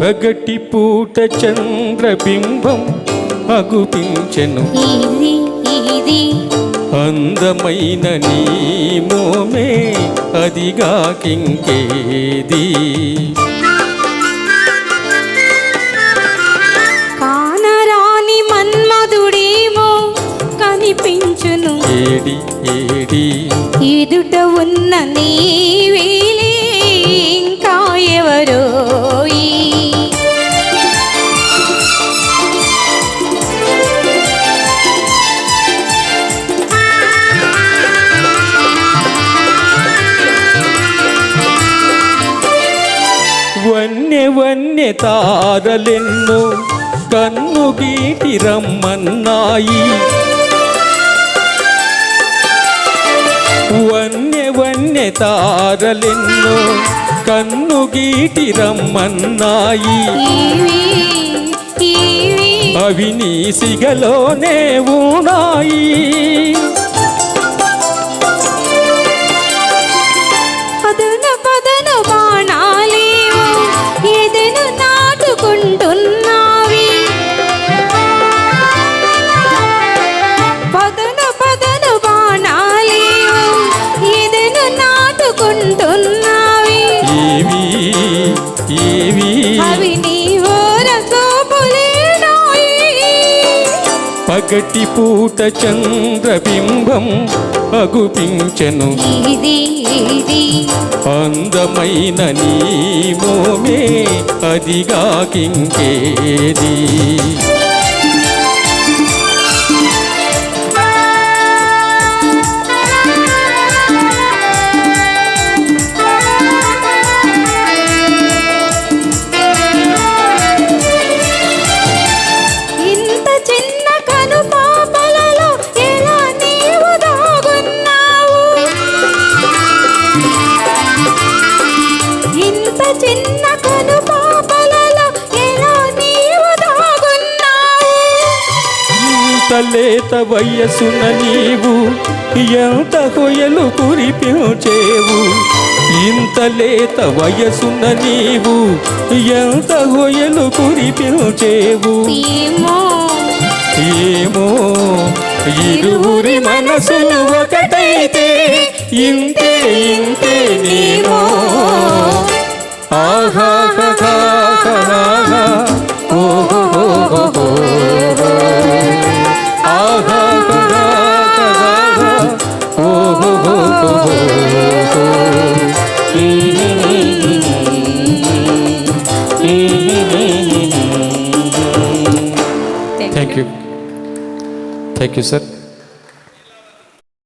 పగటి పూట చంద్రబింబం అగుపించెను అందమైన నీ మోమే అదిగా కింకేది కానరాని మన్మధుడేమో కనిపించును ఏడి ఏడి ఎదుట ఉన్న నీవేలే ఇంకా ఎవరో వన్నె వన్నె తారలెన్నో కన్ను గీటి రమ్మన్నాయి వన్నె వన్నె తారలెన్నో కన్ను గీటి రమ్మన్నాయి అవి నీ సిగలోనే ఉన్నాయి పగటి పూట చంద్రబింబం అగుపించెను అందమైన నీ మోమే అదిగా కింకేది లేత వయసున నీవు ఎంత హొయలు కురిపించేవు ఇంత లేత వయసున నీవు ఎంత హొయలు కురిపించేవు ఏమో ఇరువురి మనసులు ఒకటైతే ఇంతే ఇంతే నేమో ఆహా Thank you, sir.